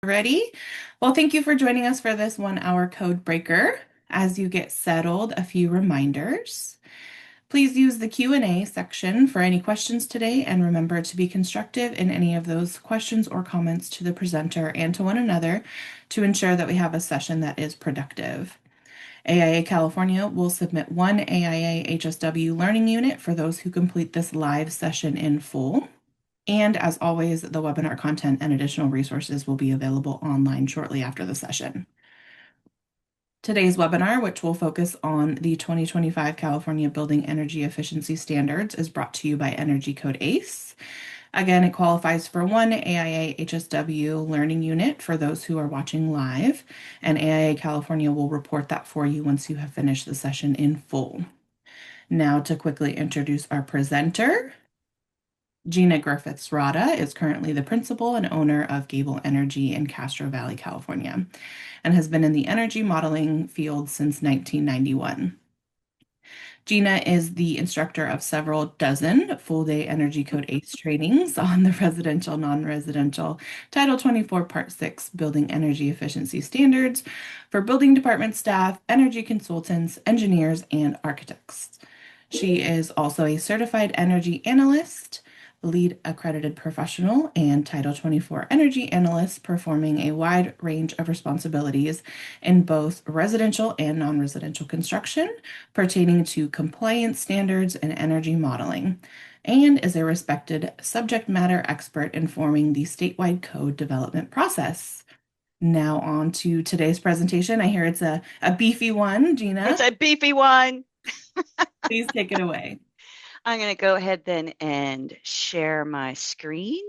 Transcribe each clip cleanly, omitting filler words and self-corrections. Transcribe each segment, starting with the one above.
Ready? Well, thank you for joining us for this 1 hour code breaker. As you get settled, a few reminders. Please use the Q&A section for any questions today, and remember to be constructive in any of those questions or comments to the presenter and to one another to ensure that we have a session that is productive. AIA California will submit one AIA HSW learning unit for those who complete this live session in full. And as always, the webinar content and additional resources will be available online shortly after the session. Today's webinar, which will focus on the 2025 California Building Energy Efficiency Standards, is brought to you by Energy Code ACE. Again, it qualifies for one AIA HSW learning unit for those who are watching live, and AIA California will report that for you once you have finished the session in full. Now to quickly introduce our presenter. Gina Griffiths-Rada is currently the principal and owner of Gable Energy in Castro Valley, California, and has been in the energy modeling field since 1991. Gina is the instructor of several dozen full-day Energy Code ACE trainings on the residential, non-residential Title 24 Part 6 Building Energy Efficiency Standards for building department staff, energy consultants, engineers, and architects. She is also a certified energy analyst, lead accredited professional, and Title 24 energy analyst, performing a wide range of responsibilities in both residential and non-residential construction pertaining to compliance standards and energy modeling, and is a respected subject matter expert informing the statewide code development process. Now on to today's presentation. I hear it's a beefy one. It's Gina, a beefy one. please take it away. I'm going to go ahead then and share my screen.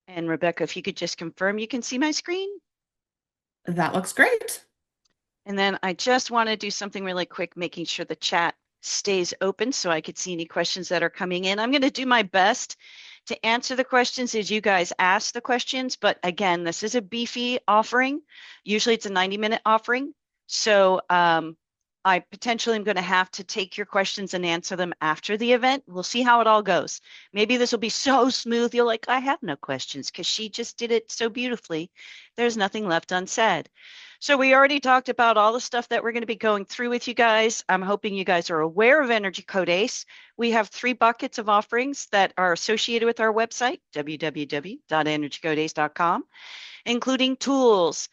And Rebecca, if you could just confirm you can see my screen. That looks great. And then I just want to do something really quick, making sure the chat stays open so I could see any questions that are coming in. I'm going to do my best to answer the questions as you guys ask the questions. But again, this is a beefy offering. Usually it's a 90-minute offering. So I potentially am going to have to take your questions and answer them after the event. We'll see how it all goes. Maybe this will be so smooth, you're like, I have no questions because she just did it so beautifully. There's nothing left unsaid. So we already talked about all the stuff that we're going to be going through with you guys. I'm hoping you guys are aware of Energy Code ACE. We have 3 buckets of offerings that are associated with our website, www.energycodeace.com, including tools.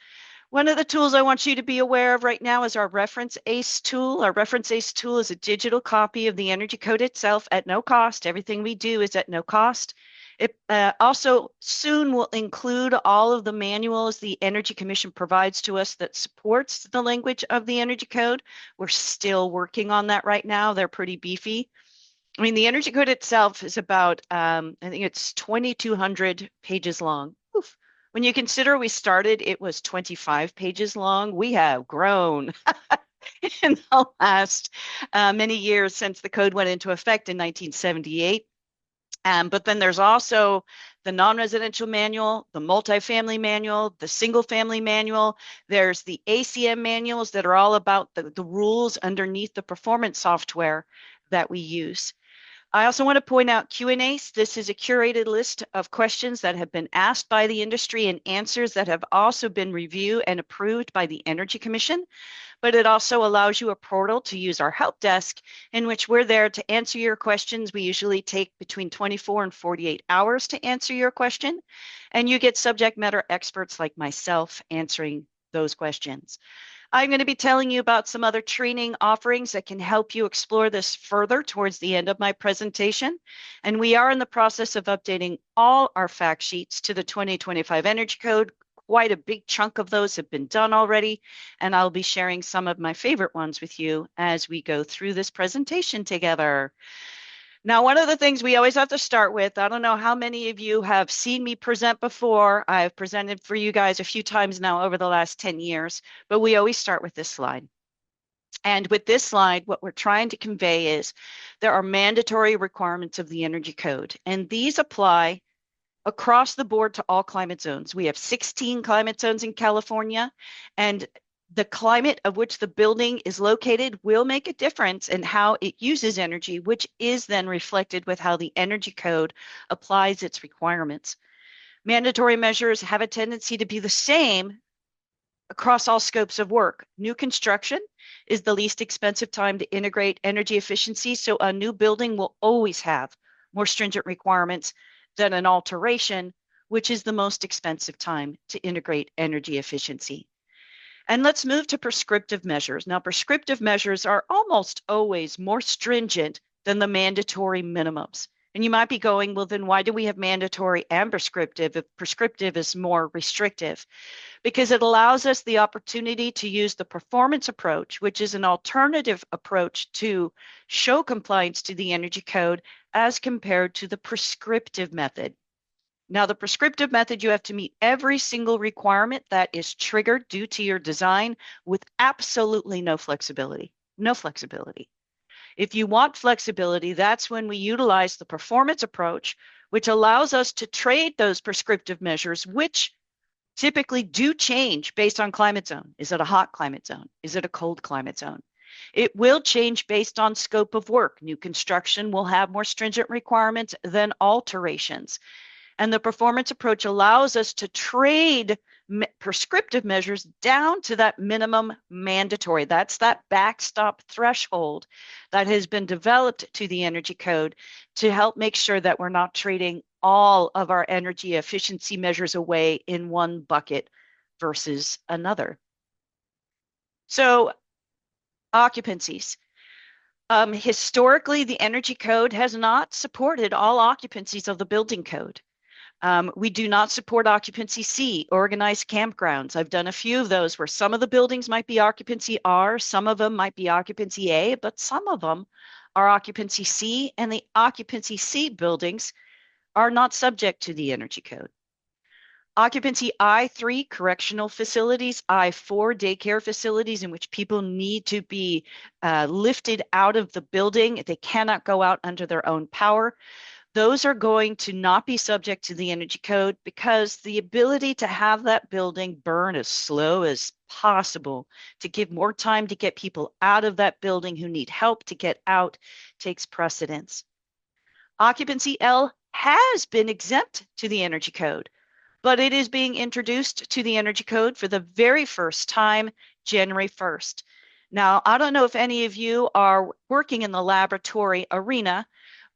One of the tools I want you to be aware of right now is our Reference ACE tool. Our Reference ACE tool is a digital copy of the Energy Code itself at no cost. Everything we do is at no cost. It also soon will include all of the manuals the Energy Commission provides to us that supports the language of the Energy Code. We're still working on that right now. They're pretty beefy. I mean, the Energy Code itself is about, I think it's 2,200 pages long. Oof. When you consider we started, it was 25 pages long. We have grown in the last many years since the code went into effect in 1978. But then there's also the non-residential manual, the multifamily manual, the single-family manual. There's the ACM manuals that are all about the rules underneath the performance software that we use. I also want to point out Q&As. This is a curated list of questions that have been asked by the industry and answers that have also been reviewed and approved by the Energy Commission. But it also allows you a portal to use our help desk in which we're there to answer your questions. We usually take between 24 and 48 hours to answer your question. And you get subject matter experts like myself answering those questions. I'm going to be telling you about some other training offerings that can help you explore this further towards the end of my presentation. And we are in the process of updating all our fact sheets to the 2025 Energy Code. Quite a big chunk of those have been done already, and I'll be sharing some of my favorite ones with you as we go through this presentation together. Now, one of the things we always have to start with, I don't know how many of you have seen me present before. I've presented for you guys a few times now over the last 10 years, but we always start with this slide. And with this slide, what we're trying to convey is there are mandatory requirements of the Energy Code, and these apply across the board to all climate zones. We have 16 climate zones in California, and the climate of which the building is located will make a difference in how it uses energy, which is then reflected with how the Energy Code applies its requirements. Mandatory measures have a tendency to be the same across all scopes of work. New construction is the least expensive time to integrate energy efficiency, so a new building will always have more stringent requirements than an alteration, which is the most expensive time to integrate energy efficiency. And let's move to prescriptive measures. Now, prescriptive measures are almost always more stringent than the mandatory minimums. And you might be going, well, then why do we have mandatory and prescriptive if prescriptive is more restrictive? Because it allows us the opportunity to use the performance approach, which is an alternative approach to show compliance to the energy code as compared to the prescriptive method. Now, the prescriptive method, you have to meet every single requirement that is triggered due to your design with absolutely no flexibility. No flexibility. If you want flexibility, that's when we utilize the performance approach, which allows us to trade those prescriptive measures, which typically do change based on climate zone. Is it a hot climate zone? Is it a cold climate zone? It will change based on scope of work. New construction will have more stringent requirements than alterations. And the performance approach allows us to trade prescriptive measures down to that minimum mandatory. That's that backstop threshold that has been developed to the energy code to help make sure that we're not trading all of our energy efficiency measures away in one bucket versus another. So occupancies. Historically, the energy code has not supported all occupancies of the building code. We do not support occupancy C, organized campgrounds. I've done a few of those where some of the buildings might be occupancy R, some of them might be occupancy A, but some of them are occupancy C, and the occupancy C buildings are not subject to the energy code. Occupancy I3, correctional facilities, I4, daycare facilities in which people need to be lifted out of the building. They cannot go out under their own power. Those are going to not be subject to the energy code because the ability to have that building burn as slow as possible to give more time to get people out of that building who need help to get out takes precedence. Occupancy L has been exempt to the energy code, but it is being introduced to the energy code for the very first time, January 1st. Now, I don't know if any of you are working in the laboratory arena,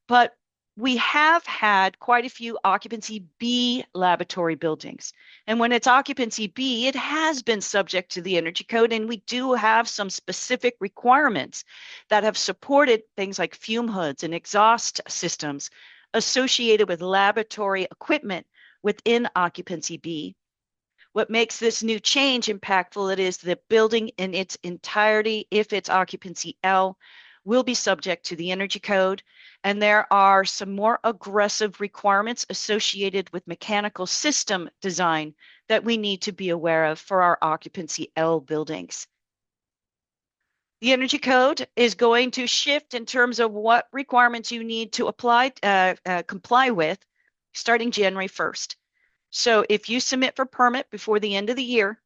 but we have had quite a few occupancy B laboratory buildings. And when it's occupancy B, it has been subject to the energy code, and we do have some specific requirements that have supported things like fume hoods and exhaust systems associated with laboratory equipment within occupancy B. What makes this new change impactful, it is the building in its entirety, if it's occupancy L, will be subject to the energy code. And there are some more aggressive requirements associated with mechanical system design that we need to be aware of for our occupancy L buildings. The energy code is going to shift in terms of what requirements you need to comply with starting January 1st. So if you submit for permit before the end of the year,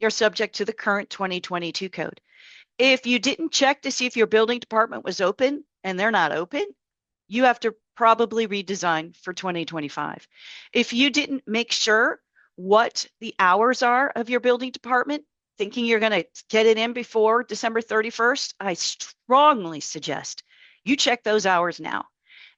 you're subject to the current 2022 code. If you didn't check to see if your building department was open and they're not open, you have to probably redesign for 2025. If you didn't make sure what the hours are of your building department, thinking you're going to get it in before December 31st, I strongly suggest you check those hours now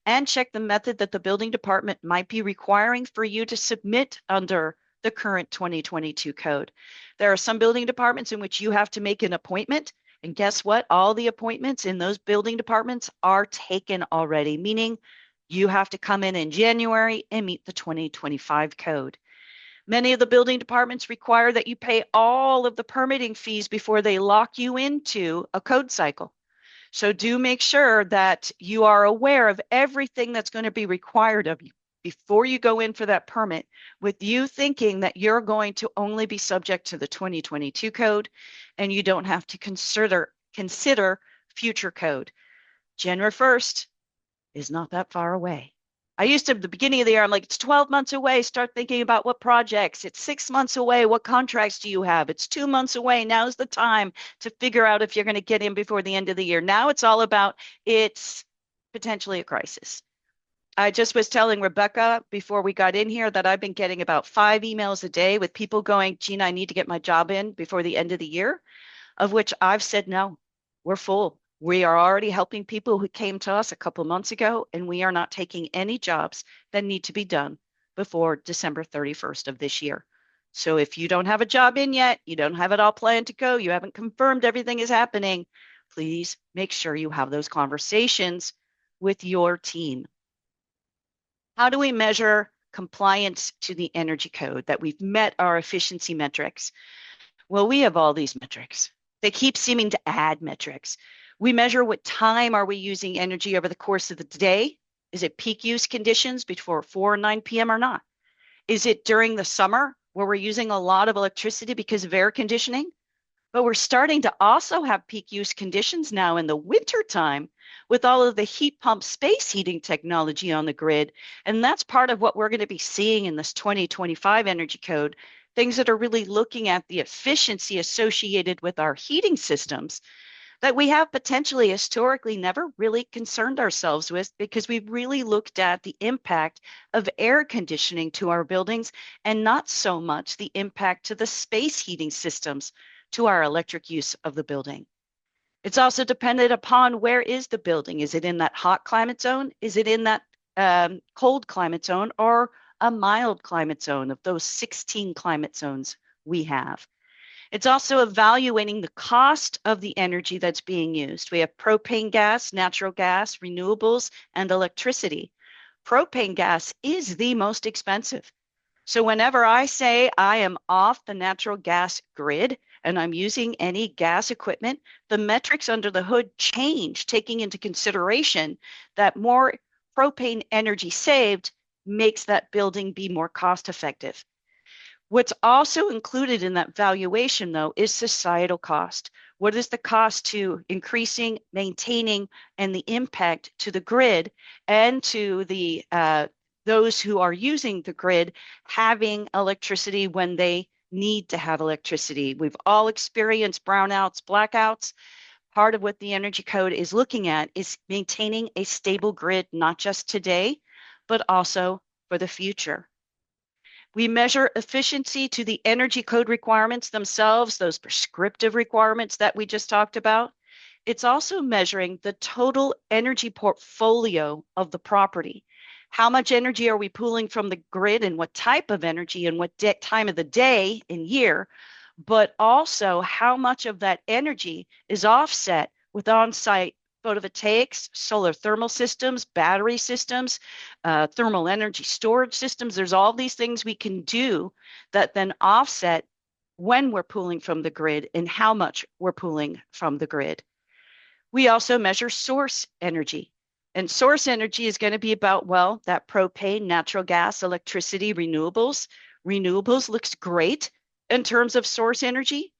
and check the method that the building department might be requiring for you to submit under the current 2022 code. There are some building departments in which you have to make an appointment. And guess what? All the appointments in those building departments are taken already, meaning you have to come in January and meet the 2025 code. Many of the building departments require that you pay all of the permitting fees before they lock you into a code cycle. So do make sure that you are aware of everything that's going to be required of you before you go in for that permit, with you thinking that you're going to only be subject to the 2022 code and you don't have to consider future code. January 1st is not that far away. I used to, at the beginning of the year, I'm like, it's 12 months away. Start thinking about what projects. It's 6 months away. What contracts do you have? It's 2 months away. Now's the time to figure out if you're going to get in before the end of the year. Now it's all about it's potentially a crisis. I just was telling Rebecca before we got in here that I've been getting about 5 emails a day with people going, Gina, I need to get my job in before the end of the year, of which I've said, no, we're full. We are already helping people who came to us a couple months ago, and we are not taking any jobs that need to be done before December 31st of this year. So if you don't have a job in yet, you don't have it all planned to go, you haven't confirmed everything is happening, please make sure you have those conversations with your team. How do we measure compliance to the energy code, that we've met our efficiency metrics? Well, we have all these metrics. They keep seeming to add metrics. We measure what time are we using energy over the course of the day. Is it peak use conditions before 4 and 9 p.m. or not? Is it during the summer where we're using a lot of electricity because of air conditioning? But we're starting to also have peak use conditions now in the winter time with all of the heat pump space heating technology on the grid. And that's part of what we're going to be seeing in this 2025 energy code, things that are really looking at the efficiency associated with our heating systems that we have potentially historically never really concerned ourselves with, because we've really looked at the impact of air conditioning to our buildings and not so much the impact to the space heating systems to our electric use of the building. It's also dependent upon where is the building. Is it in that hot climate zone? Is it in that cold climate zone, or a mild climate zone of those 16 climate zones we have? It's also evaluating the cost of the energy that's being used. We have propane gas, natural gas, renewables, and electricity. Propane gas is the most expensive. So whenever I say I am off the natural gas grid and I'm using any gas equipment, the metrics under the hood change, taking into consideration that more propane energy saved makes that building be more cost effective. What's also included in that valuation, though, is societal cost. What is the cost to increasing, maintaining, and the impact to the grid and to the those who are using the grid having electricity when they need to have electricity? We've all experienced brownouts, blackouts. Part of what the Energy Code is looking at is maintaining a stable grid, not just today, but also for the future. We measure efficiency to the energy code requirements themselves, those prescriptive requirements that we just talked about. It's also measuring the total energy portfolio of the property. How much energy are we pulling from the grid, and what type of energy and what time of the day and year, but also how much of that energy is offset with on-site photovoltaics, solar thermal systems, battery systems, thermal energy storage systems. There's all these things we can do that then offset when we're pulling from the grid and how much we're pulling from the grid. We also measure source energy. And source energy is going to be about, well, that propane, natural gas, electricity, renewables. Renewables looks great in terms of source energy.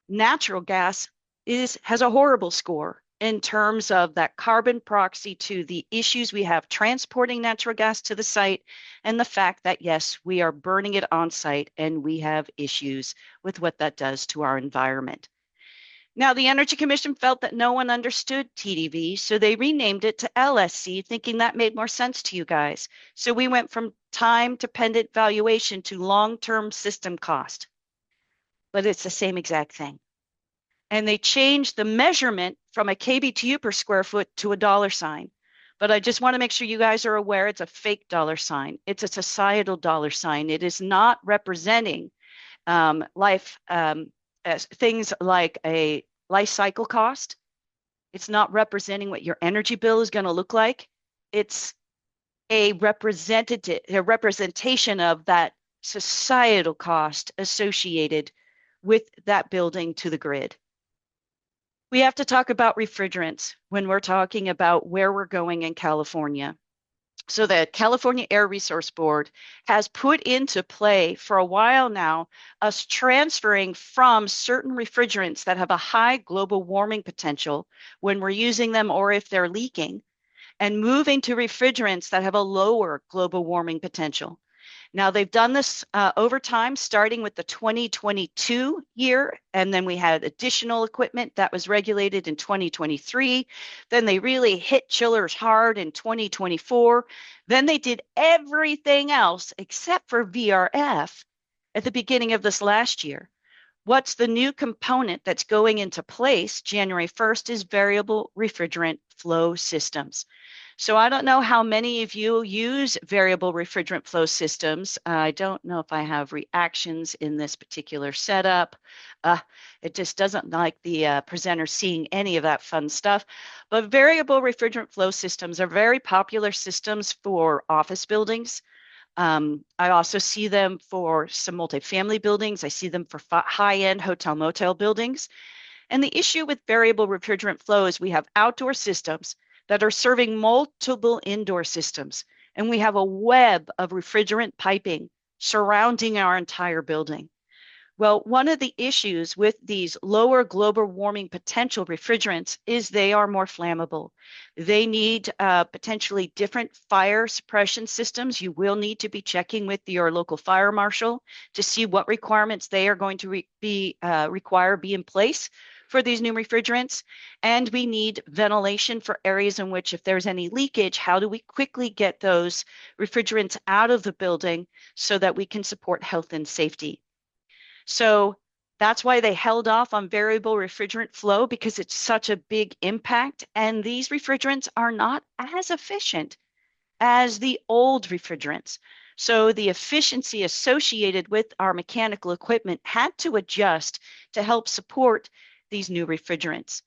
Natural gas has a horrible score in terms of that carbon proxy to the issues we have transporting natural gas to the site, and the fact that, yes, we are burning it on site and we have issues with what that does to our environment. Now, the Energy Commission felt that no one understood TDV, so they renamed it to LSC, thinking that made more sense to you guys. So we went from time-dependent valuation to long-term system cost, but it's the same exact thing. And they changed the measurement from a kBTU per square foot to a dollar sign. But I just want to make sure you guys are aware it's a fake dollar sign. It's a societal dollar sign. It is not representing things like a life cycle cost. It's not representing what your energy bill is going to look like. It's a representation of that societal cost associated with that building to the grid. We have to talk about refrigerants when we're talking about where we're going in California. So the California Air Resource Board has put into play for a while now us transferring from certain refrigerants that have a high global warming potential when we're using them or if they're leaking, and moving to refrigerants that have a lower global warming potential. Now, they've done this over time, starting with the 2022 year, and then we had additional equipment that was regulated in 2023. Then they really hit chillers hard in 2024. Then they did everything else except for VRF at the beginning of this last year. What's the new component that's going into place January 1st is variable refrigerant flow systems. So I don't know how many of you use variable refrigerant flow systems. I don't know if I have reactions in this particular setup. Uh, it just doesn't like the presenter seeing any of that fun stuff. But variable refrigerant flow systems are very popular systems for office buildings. I also see them for some multifamily buildings. I see them for high-end hotel motel buildings. And the issue with variable refrigerant flow is we have outdoor systems that are serving multiple indoor systems. And we have a web of refrigerant piping surrounding our entire building. Well, one of the issues with these lower global warming potential refrigerants is they are more flammable. They need potentially different fire suppression systems. You will need to be checking with your local fire marshal to see what requirements they are going to be in place for these new refrigerants. And we need ventilation for areas in which if there's any leakage, how do we quickly get those refrigerants out of the building so that we can support health and safety? So that's why they held off on variable refrigerant flow because it's such a big impact. And these refrigerants are not as efficient as the old refrigerants. So the efficiency associated with our mechanical equipment had to adjust to help support these new refrigerants.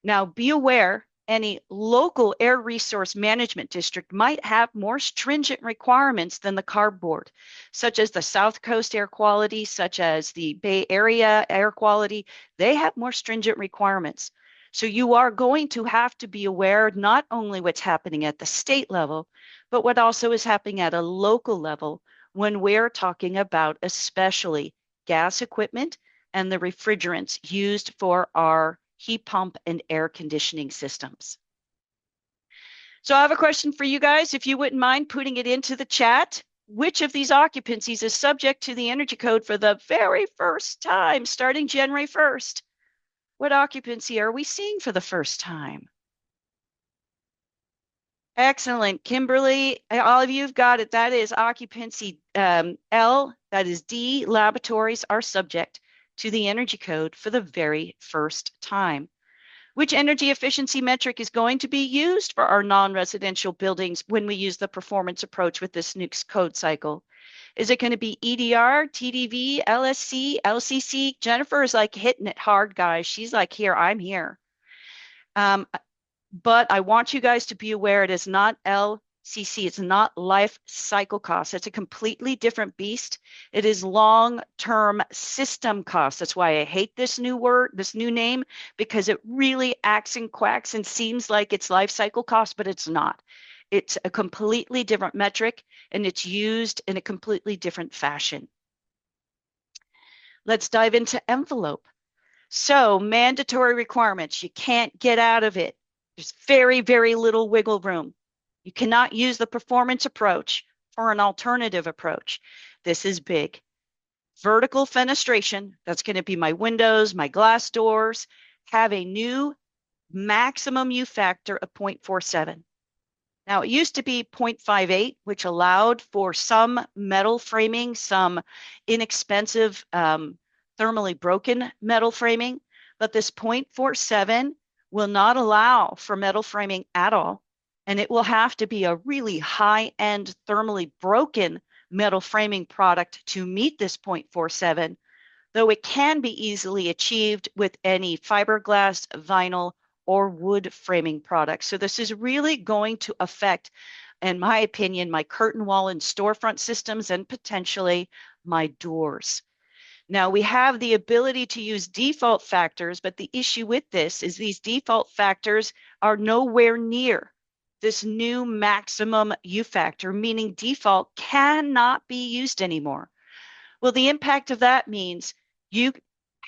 Now, be aware any local air resource management district might have more stringent requirements than the CARB board, such as the South Coast air quality, such as the Bay Area air quality. They have more stringent requirements. So you are going to have to be aware not only what's happening at the state level, but what also is happening at a local level when we're talking about especially gas equipment and the refrigerants used for our heat pump and air conditioning systems. So I have a question for you guys. If you wouldn't mind putting it into the chat, which of these occupancies is subject to the energy code for the very first time starting January 1st? What occupancy are we seeing for the first time? Excellent. Kimberly, all of you have got it. That is occupancy L, that is D, laboratories are subject to the energy code for the very first time. Which energy efficiency metric is going to be used for our non-residential buildings when we use the performance approach with this NUCS code cycle? Is it going to be EDR, TDV, LSC, LCC? Jennifer is like hitting it hard, guys. She's like, here, I'm here. But I want you guys to be aware it is not LCC. It's not life cycle cost. It's a completely different beast. It is long-term system cost. That's why I hate this new word, this new name, because it really acts and quacks and seems like it's life cycle cost, but it's not. It's a completely different metric and it's used in a completely different fashion. Let's dive into envelope. So mandatory requirements, you can't get out of it. There's very, very little wiggle room. You cannot use the performance approach for an alternative approach. This is big. Vertical fenestration, that's going to be my windows, my glass doors, have a new maximum U factor of 0.47. Now, it used to be 0.58, which allowed for some metal framing, some inexpensive thermally broken metal framing, but this 0.47 will not allow for metal framing at all. And it will have to be a really high-end thermally broken metal framing product to meet this 0.47, though it can be easily achieved with any fiberglass, vinyl, or wood framing products. So this is really going to affect, in my opinion, my curtain wall and storefront systems and potentially my doors. Now we have the ability to use default factors, but the issue with this is these default factors are nowhere near this new maximum U factor, meaning default cannot be used anymore. Well, the impact of that means you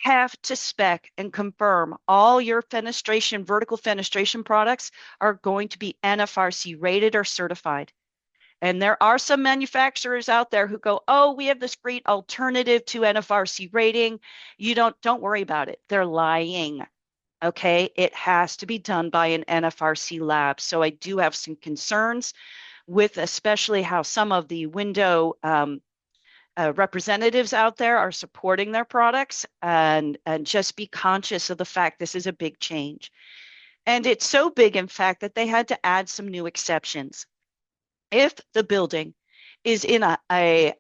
have to spec and confirm all your fenestration, vertical fenestration products are going to be NFRC rated or certified. And there are some manufacturers out there who go, oh, we have this great alternative to NFRC rating. You don't worry about it. They're lying. Okay. It has to be done by an NFRC lab. So I do have some concerns with especially how some of the window representatives out there are supporting their products, and just be conscious of the fact this is a big change. And it's so big, in fact, that they had to add some new exceptions. If the building is in a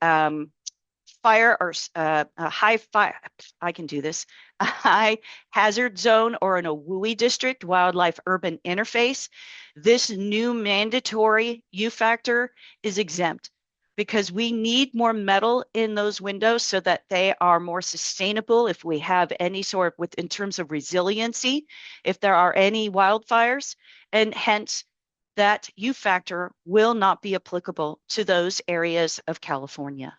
fire or a high fire, I can do this, a high hazard zone or in a WUI district, wildlife urban interface, this new mandatory U factor is exempt because we need more metal in those windows so that they are more sustainable if we have any sort of with in terms of resiliency, if there are any wildfires, and hence that U factor will not be applicable to those areas of California.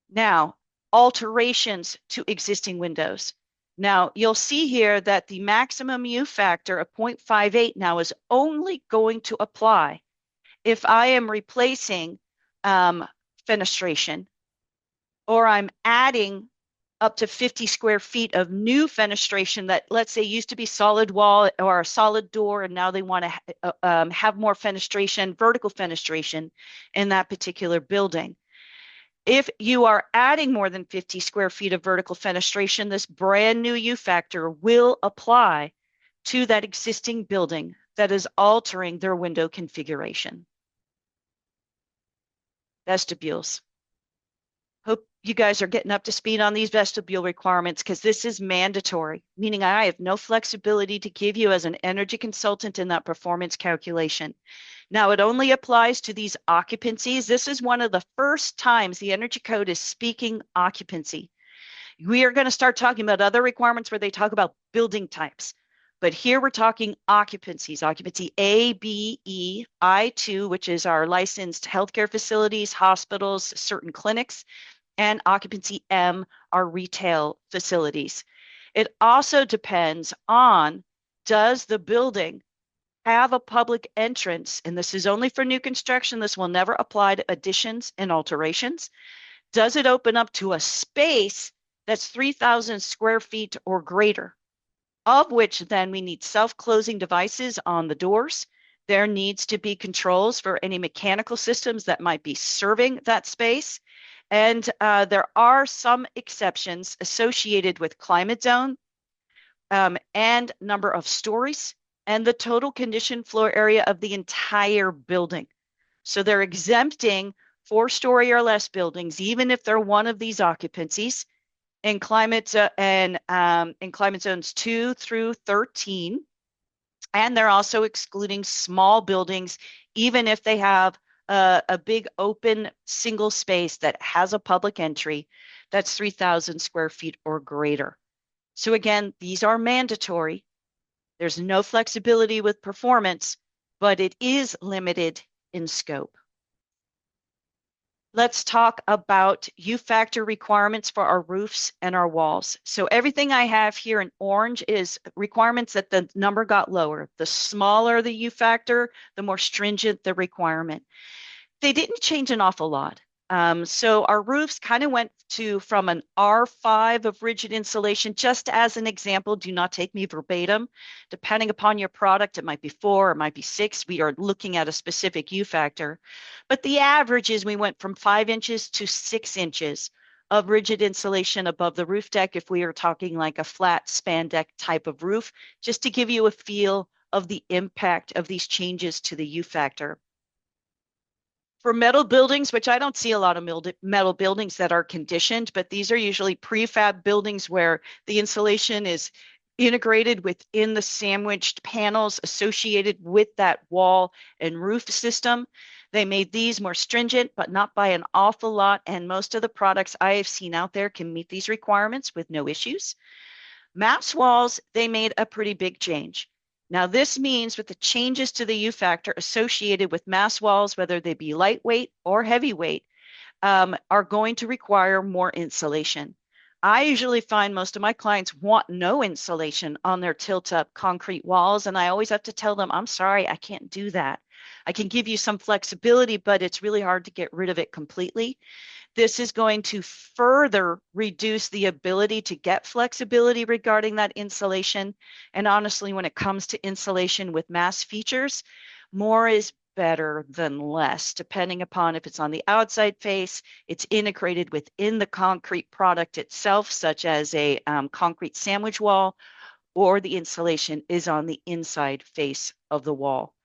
Now, alterations to existing windows. Now, you'll see here that the maximum U factor of 0.58 now is only going to apply if I am replacing fenestration, or I'm adding up to 50 square feet of new fenestration that, let's say, used to be solid wall or a solid door, and now they want to have more fenestration, vertical fenestration in that particular building. If you are adding more than 50 square feet of vertical fenestration, this brand new U factor will apply to that existing building that is altering their window configuration. Vestibules. Hope you guys are getting up to speed on these vestibule requirements, because this is mandatory, meaning I have no flexibility to give you as an energy consultant in that performance calculation. Now, it only applies to these occupancies. This is one of the first times the Energy Code is speaking occupancy. We are going to start talking about other requirements where they talk about building types. But here we're talking occupancies, occupancy A, B, E, I2, which is our licensed healthcare facilities, hospitals, certain clinics, and occupancy M, our retail facilities. It also depends on, does the building have a public entrance? And this is only for new construction. This will never apply to additions and alterations. Does it open up to a space that's 3,000 square feet or greater? Of which then we need self-closing devices on the doors. There needs to be controls for any mechanical systems that might be serving that space. And there are some exceptions associated with climate zone and number of stories and the total conditioned floor area of the entire building. So they're exempting 4-story or less buildings, even if they're one of these occupancies, in climate in climate zones 2 through 13. And they're also excluding small buildings, even if they have a big open single space that has a public entry that's 3,000 square feet or greater. So again, these are mandatory. There's no flexibility with performance, but it is limited in scope. Let's talk about U factor requirements for our roofs and our walls. So everything I have here in orange is requirements that the number got lower. The smaller the U factor, the more stringent the requirement. They didn't change an awful lot. So our roofs kind of went from an R5 of rigid insulation, just as an example. Do not take me verbatim. Depending upon your product, it might be 4, it might be 6. We are looking at a specific U factor. But the average is we went from 5 inches to 6 inches of rigid insulation above the roof deck if we are talking like a flat span deck type of roof, just to give you a feel of the impact of these changes to the U factor. For metal buildings, which I don't see a lot of metal buildings that are conditioned, but these are usually prefab buildings where the insulation is integrated within the sandwiched panels associated with that wall and roof system. They made these more stringent, but not by an awful lot. And most of the products I have seen out there can meet these requirements with no issues. Mass walls, they made a pretty big change. Now, this means with the changes to the U factor associated with mass walls, whether they be lightweight or heavyweight, are going to require more insulation. I usually find most of my clients want no insulation on their tilt-up concrete walls, and I always have to tell them, I'm sorry, I can't do that. I can give you some flexibility, but it's really hard to get rid of it completely. This is going to further reduce the ability to get flexibility regarding that insulation. And honestly, when it comes to insulation with mass features, more is better than less, depending upon if it's on the outside face, it's integrated within the concrete product itself, such as a concrete sandwich wall, or the insulation is on the inside face of the wall.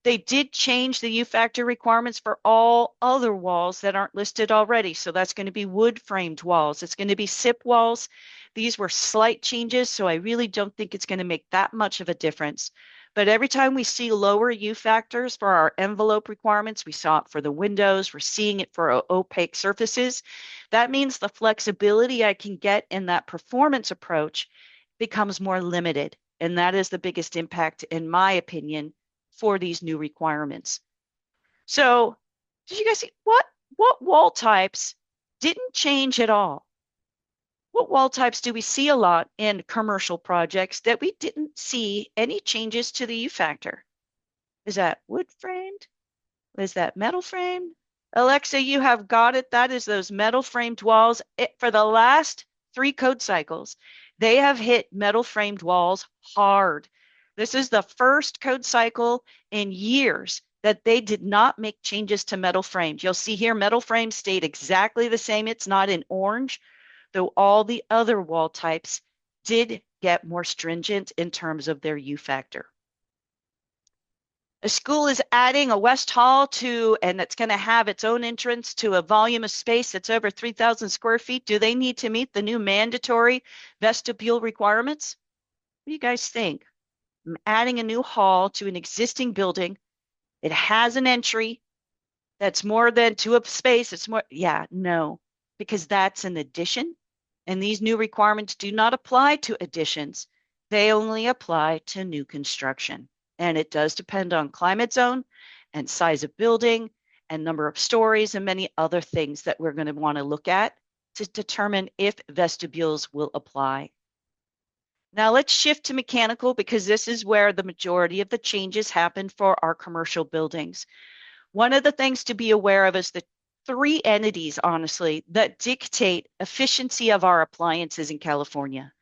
They did change the U factor requirements for all other walls that aren't listed already. So that's going to be wood framed walls. It's going to be SIP walls. These were slight changes, so I really don't think it's going to make that much of a difference. But every time we see lower U factors for our envelope requirements, we saw it for the windows, we're seeing it for opaque surfaces. That means the flexibility I can get in that performance approach becomes more limited. And that is the biggest impact, in my opinion, for these new requirements. So, did you guys see what wall types didn't change at all? What wall types do we see a lot in commercial projects that we didn't see any changes to the U factor? Is that wood framed? Is that metal framed? Alexa, you have got it. That is those metal framed walls. For the last 3 code cycles, they have hit metal framed walls hard. This is the first code cycle in years that they did not make changes to metal frames. You'll see here metal frames stayed exactly the same. It's not in orange, though all the other wall types did get more stringent in terms of their U factor. A school is adding a West Hall to, and it's going to have its own entrance to a volume of space that's over 3,000 square feet. Do they need to meet the new mandatory vestibule requirements? What do you guys think? I'm adding a new hall to an existing building. It has an entry that's more than to a space. It's more, yeah, no, because that's an addition. And these new requirements do not apply to additions. They only apply to new construction. And it does depend on climate zone and size of building and number of stories and many other things that we're going to want to look at to determine if vestibules will apply. Now let's shift to mechanical because this is where the majority of the changes happen for our commercial buildings. One of the things to be aware of is the 3 entities, honestly, that dictate efficiency of our appliances in California.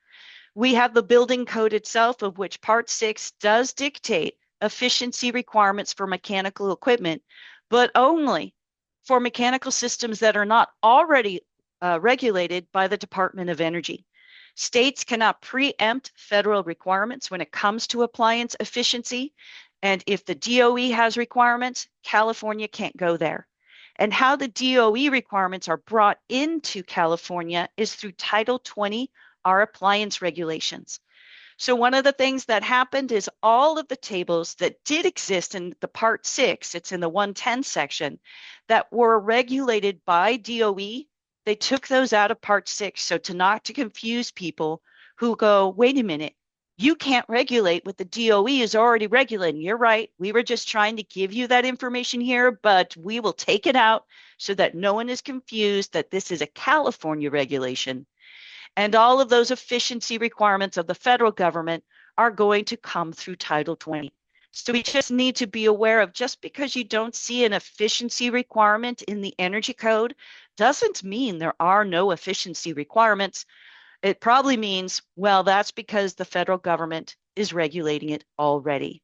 We have the building code itself, of which Part 6 does dictate efficiency requirements for mechanical equipment, but only for mechanical systems that are not already regulated by the Department of Energy. States cannot preempt federal requirements when it comes to appliance efficiency. And if the DOE has requirements, California can't go there. And how the DOE requirements are brought into California is through Title 20, our appliance regulations. So one of the things that happened is all of the tables that did exist in the Part 6, it's in the 110 section, that were regulated by DOE, they took those out of Part 6. So to confuse people who go, wait a minute, you can't regulate what the DOE is already regulating. You're right. We were just trying to give you that information here, but we will take it out so that no one is confused that this is a California regulation. And all of those efficiency requirements of the federal government are going to come through Title 20. So we just need to be aware of just because you don't see an efficiency requirement in the energy code doesn't mean there are no efficiency requirements. It probably means, well, that's because the federal government is regulating it already.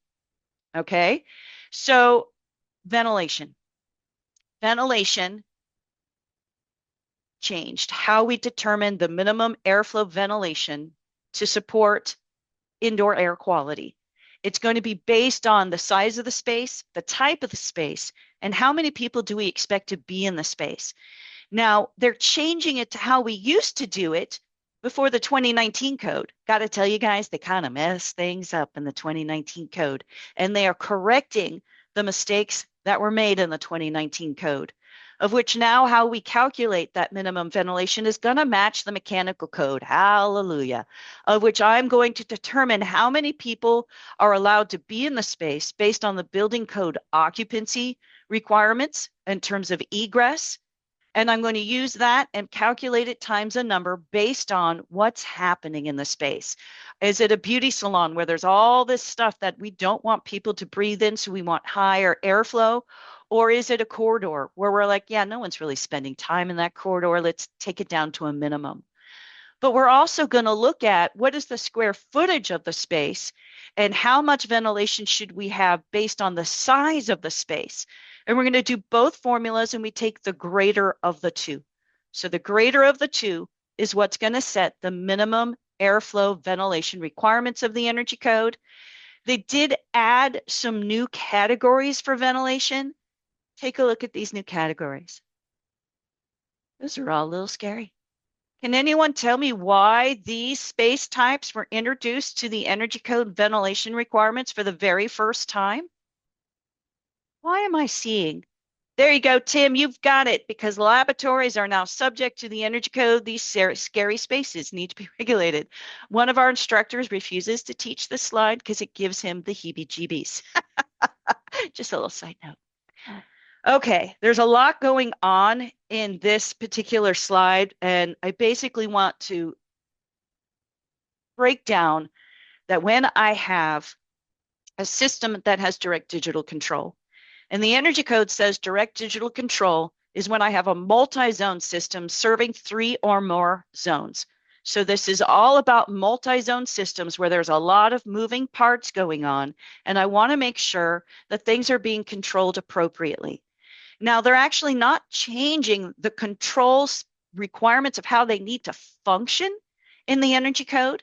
Okay, so ventilation. Ventilation changed how we determine the minimum airflow ventilation to support indoor air quality. It's going to be based on the size of the space, the type of the space, and how many people do we expect to be in the space. Now, they're changing it to how we used to do it before the 2019 code. Got to tell you guys, they kind of messed things up in the 2019 code, and they are correcting the mistakes that were made in the 2019 code, of which now how we calculate that minimum ventilation is going to match the mechanical code. Hallelujah. Of which I'm going to determine how many people are allowed to be in the space based on the building code occupancy requirements in terms of egress, And I'm going to use that and calculate it times a number based on what's happening in the space. Is it a beauty salon where there's all this stuff that we don't want people to breathe in, so we want higher airflow? Or is it a corridor where we're like, yeah, no one's really spending time in that corridor. Let's take it down to a minimum. But we're also going to look at what is the square footage of the space and how much ventilation should we have based on the size of the space. And we're going to do both formulas and we take the greater of the two. So the greater of the two is what's going to set the minimum airflow ventilation requirements of the energy code. They did add some new categories for ventilation. Take a look at these new categories. Those are all a little scary. Can anyone tell me why these space types were introduced to the energy code ventilation requirements for the very first time? Why am I seeing? There you go, Tim, you've got it. Because laboratories are now subject to the energy code, these scary spaces need to be regulated. One of our instructors refuses to teach this slide because it gives him the heebie-jeebies. Just a little side note. Okay, there's a lot going on in this particular slide, and I basically want to break down that when I have a system that has direct digital control, and the energy code says direct digital control is when I have a multi-zone system serving 3 or more zones. So this is all about multi-zone systems where there's a lot of moving parts going on, and I want to make sure that things are being controlled appropriately. Now, they're actually not changing the controls requirements of how they need to function in the energy code.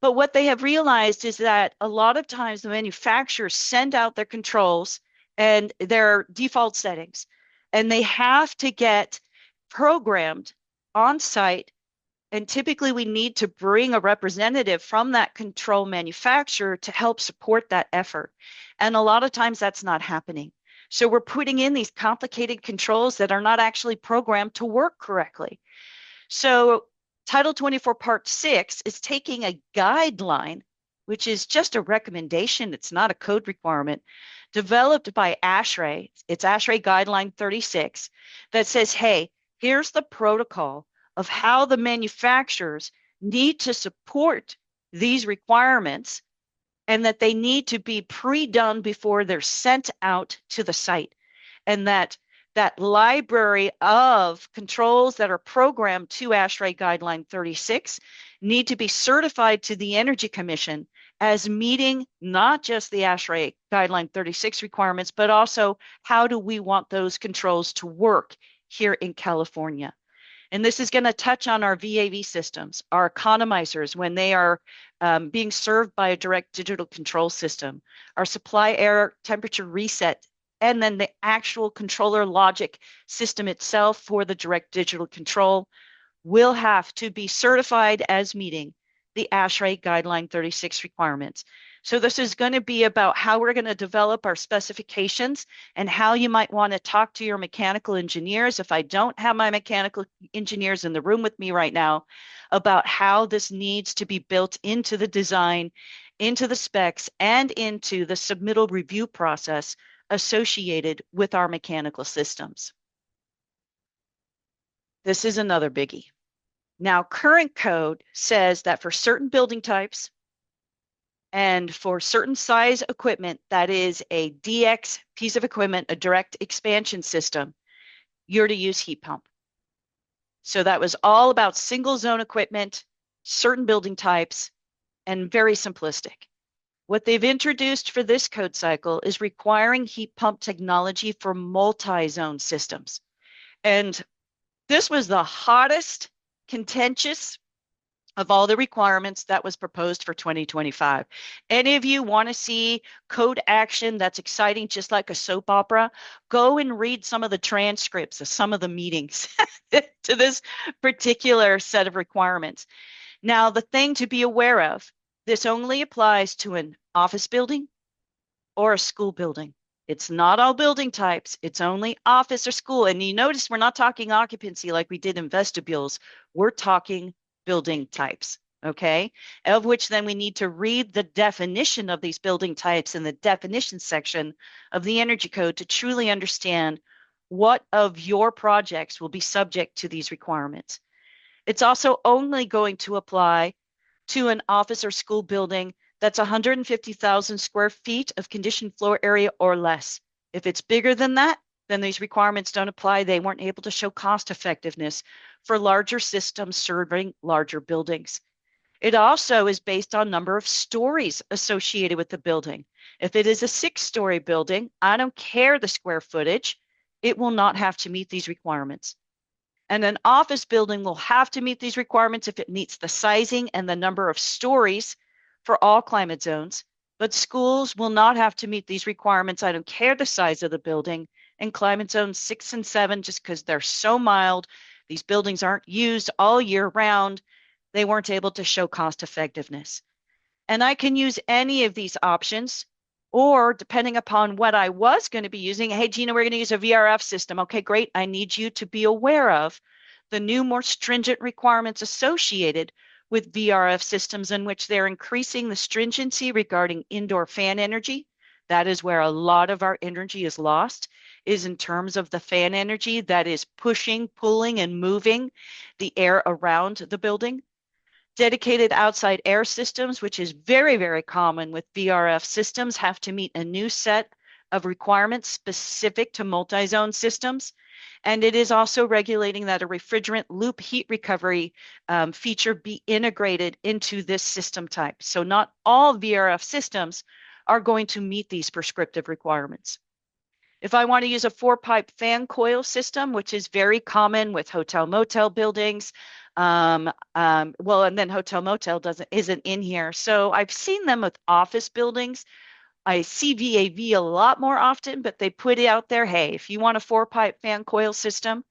But what they have realized is that a lot of times the manufacturers send out their controls and their default settings, and they have to get programmed on site. And typically we need to bring a representative from that control manufacturer to help support that effort. And a lot of times that's not happening. So we're putting in these complicated controls that are not actually programmed to work correctly. So Title 24 Part 6 is taking a guideline, which is just a recommendation, it's not a code requirement, developed by ASHRAE. It's ASHRAE Guideline 36 that says, hey, here's the protocol of how the manufacturers need to support these requirements and that they need to be pre-done before they're sent out to the site. And that library of controls that are programmed to ASHRAE Guideline 36 need to be certified to the Energy Commission as meeting not just the ASHRAE Guideline 36 requirements, but also how do we want those controls to work here in California. And this is going to touch on our VAV systems, our economizers when they are being served by a direct digital control system, our supply air temperature reset, and then the actual controller logic system itself for the direct digital control will have to be certified as meeting the ASHRAE Guideline 36 requirements. So this is going to be about how we're going to develop our specifications and how you might want to talk to your mechanical engineers, if I don't have my mechanical engineers in the room with me right now, about how this needs to be built into the design, into the specs, and into the submittal review process associated with our mechanical systems. This is another biggie. Now, current code says that for certain building types and for certain size equipment, that is a DX piece of equipment, a direct expansion system, you're to use heat pump. So that was all about single zone equipment, certain building types, and very simplistic. What they've introduced for this code cycle is requiring heat pump technology for multi-zone systems. And this was the hottest contentious of all the requirements that was proposed for 2025. Any of you want to see code action that's exciting, just like a soap opera? Go and read some of the transcripts of some of the meetings to this particular set of requirements. Now, the thing to be aware of, this only applies to an office building or a school building. It's not all building types. It's only office or school. And you notice we're not talking occupancy like we did in vestibules. We're talking building types, okay? Of which then we need to read the definition of these building types in the definition section of the energy code to truly understand what of your projects will be subject to these requirements. It's also only going to apply to an office or school building that's 150,000 square feet of conditioned floor area or less. If it's bigger than that, then these requirements don't apply. They weren't able to show cost effectiveness for larger systems serving larger buildings. It also is based on number of stories associated with the building. If it is a 6-story building, I don't care the square footage, it will not have to meet these requirements. And an office building will have to meet these requirements if it meets the sizing and the number of stories for all climate zones. But schools will not have to meet these requirements. I don't care the size of the building. And climate zones 6 and 7, just because they're so mild, these buildings aren't used all year round, they weren't able to show cost effectiveness. And I can use any of these options, or depending upon what I was going to be using, hey, Gina, we're going to use a VRF system. Okay, great. I need you to be aware of the new, more stringent requirements associated with VRF systems in which they're increasing the stringency regarding indoor fan energy. That is where a lot of our energy is lost, is in terms of the fan energy that is pushing, pulling, and moving the air around the building. Dedicated outside air systems, which is very, very common with VRF systems, have to meet a new set of requirements specific to multi-zone systems. And it is also regulating that a refrigerant loop heat recovery feature be integrated into this system type. So not all VRF systems are going to meet these prescriptive requirements. If I want to use a 4-pipe fan coil system, which is very common with hotel motel buildings, well, and then hotel motel isn't in here. So I've seen them with office buildings. I see VAV a lot more often, but they put it out there, hey, if you want a 4-pipe fan coil system,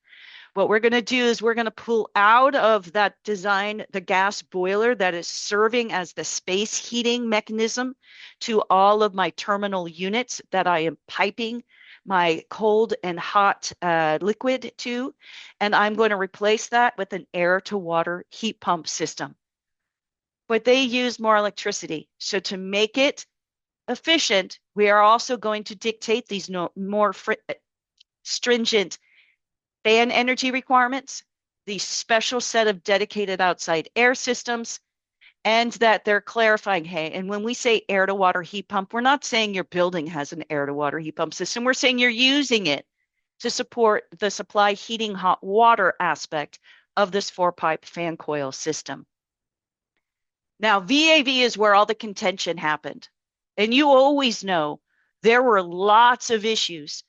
what we're going to do is we're going to pull out of that design the gas boiler that is serving as the space heating mechanism to all of my terminal units that I am piping my cold and hot liquid to, and I'm going to replace that with an air to water heat pump system. But they use more electricity. So to make it efficient, we are also going to dictate these more stringent fan energy requirements, the special set of dedicated outside air systems, and that they're clarifying, hey, and when we say air to water heat pump, we're not saying your building has an air to water heat pump system. We're saying you're using it to support the supply heating hot water aspect of this 4-pipe fan coil system. Now, VAV is where all the contention happened. And you always know there were lots of issues.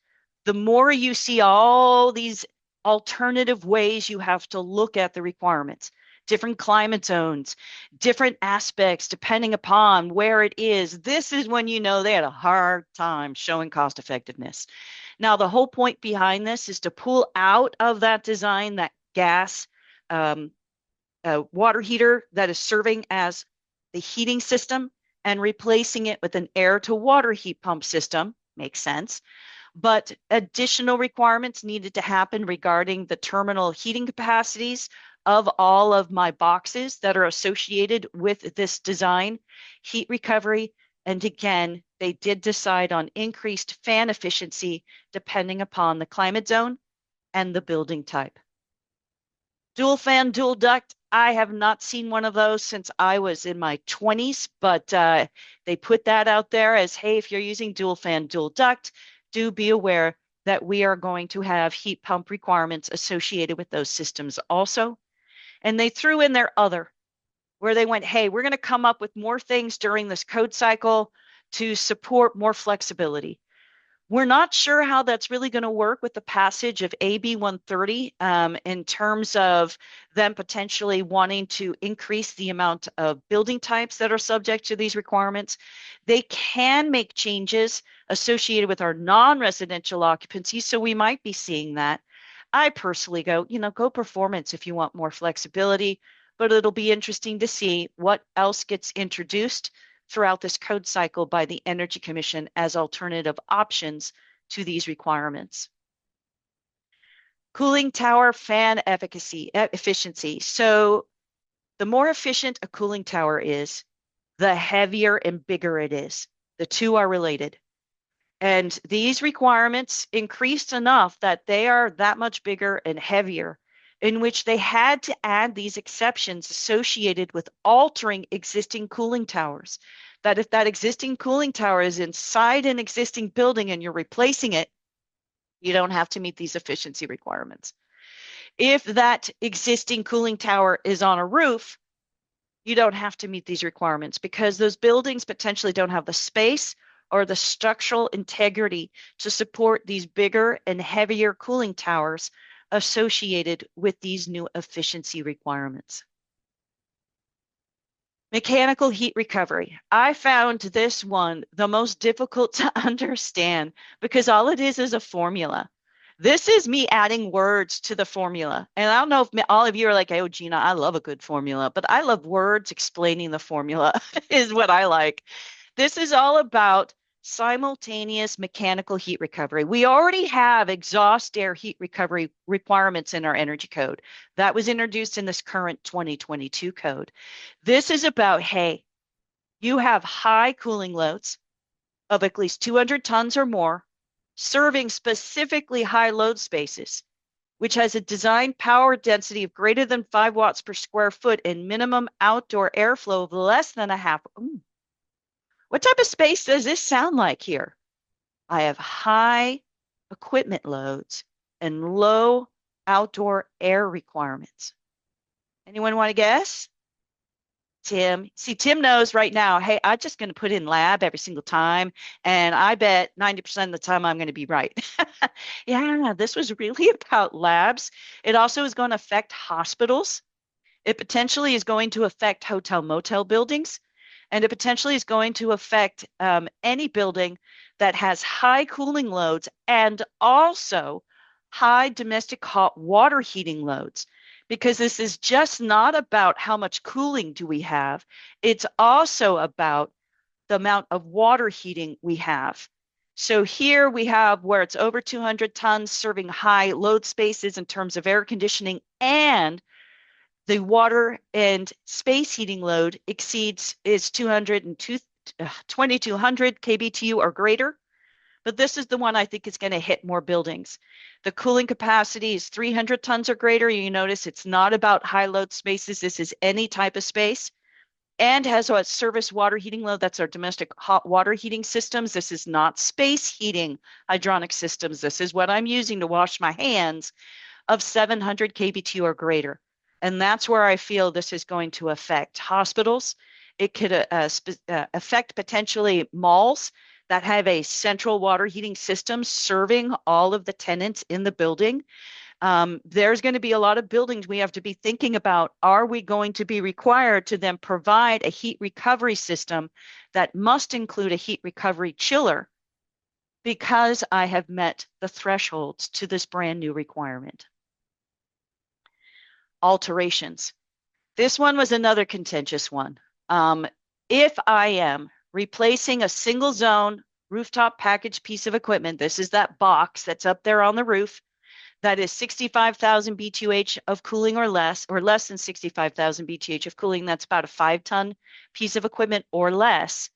The more you see all these alternative ways you have to look at the requirements, different climate zones, different aspects, depending upon where it is, this is when you know they had a hard time showing cost effectiveness. Now, the whole point behind this is to pull out of that design that gas water heater that is serving as the heating system and replacing it with an air to water heat pump system. Makes sense. But additional requirements needed to happen regarding the terminal heating capacities of all of my boxes that are associated with this design, heat recovery, and again, they did decide on increased fan efficiency depending upon the climate zone and the building type. Dual fan, dual duct. I have not seen one of those since I was in my 20s, but they put that out there as, hey, if you're using dual fan, dual duct, do be aware that we are going to have heat pump requirements associated with those systems also. And they threw in their other, where they went, hey, we're going to come up with more things during this code cycle to support more flexibility. We're not sure how that's really going to work with the passage of AB 130 in terms of them potentially wanting to increase the amount of building types that are subject to these requirements. They can make changes associated with our non-residential occupancy, so we might be seeing that. I personally go, go performance if you want more flexibility, but it'll be interesting to see what else gets introduced throughout this code cycle by the Energy Commission as alternative options to these requirements. Cooling tower fan efficiency. So the more efficient a cooling tower is, the heavier and bigger it is. The two are related. And these requirements increased enough that they are that much bigger and heavier, in which they had to add these exceptions associated with altering existing cooling towers. That if that existing cooling tower is inside an existing building and you're replacing it, you don't have to meet these efficiency requirements. If that existing cooling tower is on a roof, you don't have to meet these requirements because those buildings potentially don't have the space or the structural integrity to support these bigger and heavier cooling towers associated with these new efficiency requirements. Mechanical heat recovery. I found this one the most difficult to understand because all it is a formula. This is me adding words to the formula. And I don't know if all of you are like, oh, Gina, I love a good formula, but I love words explaining the formula is what I like. This is all about simultaneous mechanical heat recovery. We already have exhaust air heat recovery requirements in our energy code. That was introduced in this current 2022 code. This is about, hey, you have high cooling loads of at least 200 tons or more, serving specifically high load spaces, which has a design power density of greater than 5 watts per square foot and minimum outdoor airflow of less than a half. What type of space does this sound like here? I have high equipment loads and low outdoor air requirements. Anyone want to guess? Tim. See, Tim knows right now, hey, I'm just going to put in lab every single time, and I bet 90% of the time I'm going to be right. Yeah, this was really about labs. It also is going to affect hospitals. It potentially is going to affect hotel motel buildings, and it potentially is going to affect any building that has high cooling loads and also high domestic hot water heating loads. Because this is just not about how much cooling do we have, it's also about the amount of water heating we have. So here we have where it's over 200 tons serving high load spaces in terms of air conditioning, and the water and space heating load is 2200 kBTU or greater. But this is the one I think is going to hit more buildings. The cooling capacity is 300 tons or greater. You notice it's not about high load spaces. This is any type of space, and has a service water heating load. That's our domestic hot water heating systems. This is not space heating hydronic systems. This is what I'm using to wash my hands, of 700 kBTU or greater. And that's where I feel this is going to affect hospitals. It could affect potentially malls that have a central water heating system serving all of the tenants in the building. There's going to be a lot of buildings we have to be thinking about. Are we going to be required to then provide a heat recovery system that must include a heat recovery chiller because I have met the thresholds to this brand new requirement? Alterations. This one was another contentious one. If I am replacing a single zone rooftop package piece of equipment, this is that box that's up there on the roof, that is 65,000 BTUH of cooling or less than 65,000 BTUH of cooling, that's about a 5-ton piece of equipment or less,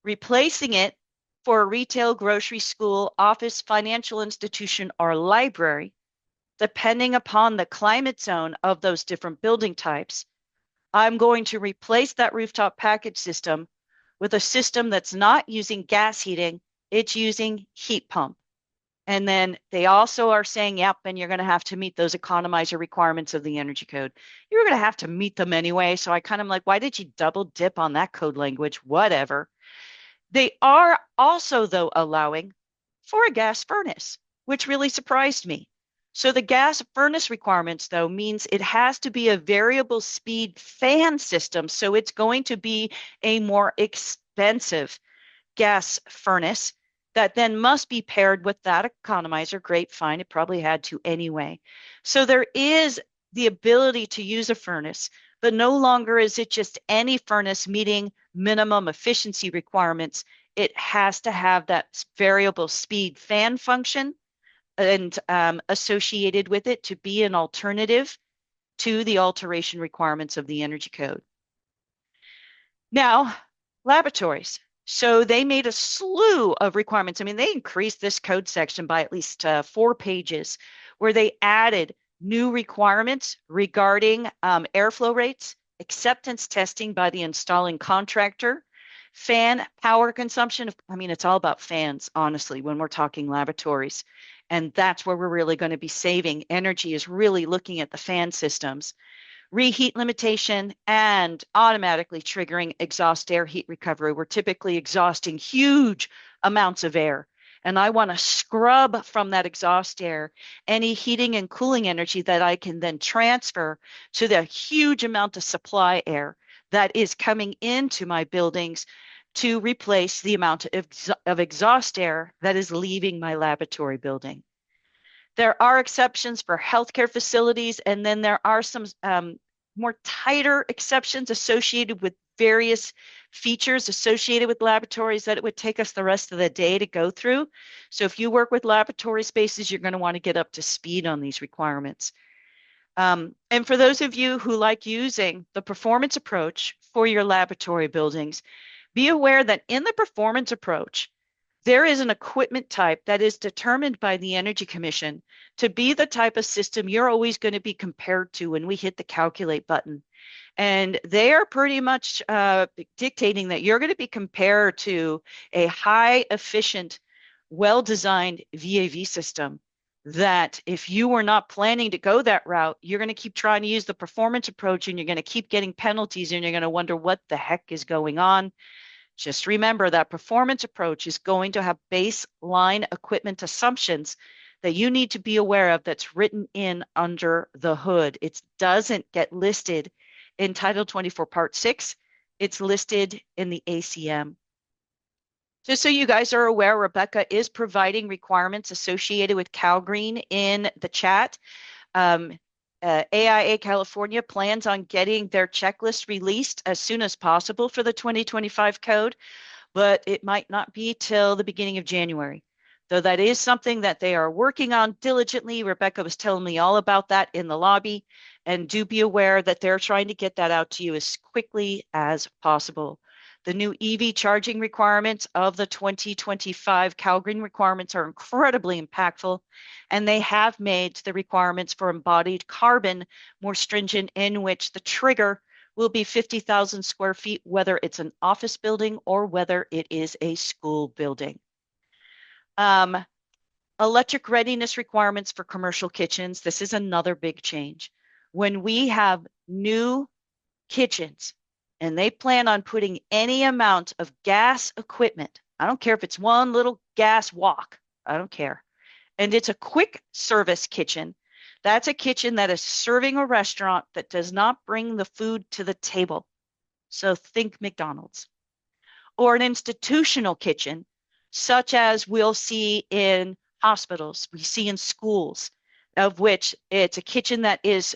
replacing it for a retail, grocery, school, office, financial institution, or library, depending upon the climate zone of those different building types, I'm going to replace that rooftop package system with a system that's not using gas heating, it's using heat pump. And then they also are saying, yep, and you're going to have to meet those economizer requirements of the energy code. You're going to have to meet them anyway. So I kind of like, why did you double dip on that code language? Whatever. They are also, though, allowing for a gas furnace, which really surprised me. So the gas furnace requirements, though, means it has to be a variable speed fan system. So it's going to be a more expensive gas furnace that then must be paired with that economizer. Great, fine. It probably had to anyway. So there is the ability to use a furnace, but no longer is it just any furnace meeting minimum efficiency requirements. It has to have that variable speed fan function and associated with it to be an alternative to the alteration requirements of the energy code. Now, laboratories. So they made a slew of requirements. I mean, they increased this code section by at least 4 pages, where they added new requirements regarding airflow rates, acceptance testing by the installing contractor, fan power consumption. I mean, it's all about fans, honestly, when we're talking laboratories. And that's where we're really going to be saving energy, is really looking at the fan systems, reheat limitation, and automatically triggering exhaust air heat recovery. We're typically exhausting huge amounts of air. And I want to scrub from that exhaust air any heating and cooling energy that I can then transfer to the huge amount of supply air that is coming into my buildings to replace the amount of exhaust air that is leaving my laboratory building. There are exceptions for healthcare facilities, and then there are some more tighter exceptions associated with various features associated with laboratories that it would take us the rest of the day to go through. So if you work with laboratory spaces, you're going to want to get up to speed on these requirements. And for those of you who like using the performance approach for your laboratory buildings, be aware that in the performance approach, there is an equipment type that is determined by the Energy Commission to be the type of system you're always going to be compared to when we hit the calculate button. And they are pretty much dictating that you're going to be compared to a high efficient, well-designed VAV system, that if you were not planning to go that route, you're going to keep trying to use the performance approach, and you're going to keep getting penalties, and you're going to wonder what the heck is going on. Just remember that performance approach is going to have baseline equipment assumptions that you need to be aware of, that's written in under the hood. It doesn't get listed in Title 24 Part 6. It's listed in the ACM. Just so you guys are aware, Rebecca is providing requirements associated with CalGreen in the chat. AIA California plans on getting their checklist released as soon as possible for the 2025 code, but it might not be till the beginning of January. Though that is something that they are working on diligently. Rebecca was telling me all about that in the lobby, and do be aware that they're trying to get that out to you as quickly as possible. The new EV charging requirements of the 2025 CalGreen requirements are incredibly impactful, and they have made the requirements for embodied carbon more stringent, in which the trigger will be 50,000 square feet, whether it's an office building or whether it is a school building. Electric readiness requirements for commercial kitchens. This is another big change. When we have new kitchens and they plan on putting any amount of gas equipment, I don't care if it's one little gas wok, I don't care, and it's a quick service kitchen, that's a kitchen that is serving a restaurant that does not bring the food to the table. So think McDonald's. Or an institutional kitchen, such as we'll see in hospitals, we see in schools, of which it's a kitchen that is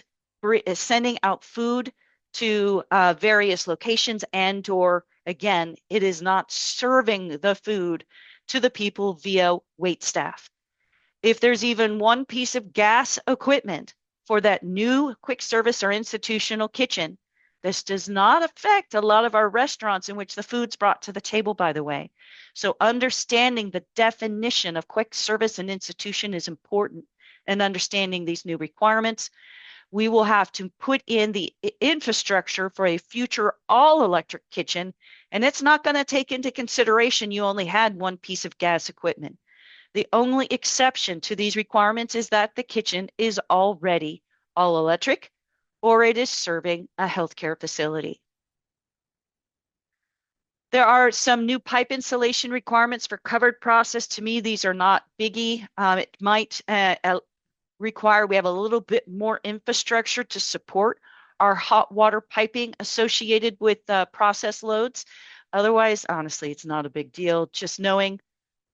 sending out food to various locations, and or again, it is not serving the food to the people via wait staff. If there's even one piece of gas equipment for that new quick service or institutional kitchen, this does not affect a lot of our restaurants in which the food's brought to the table, by the way. So understanding the definition of quick service and institution is important, and understanding these new requirements. We will have to put in the infrastructure for a future all-electric kitchen, and it's not going to take into consideration you only had one piece of gas equipment. The only exception to these requirements is that the kitchen is already all electric, or it is serving a healthcare facility. There are some new pipe insulation requirements for covered process. To me, these are not biggie. It might require we have a little bit more infrastructure to support our hot water piping associated with process loads. Otherwise, honestly, it's not a big deal. Just knowing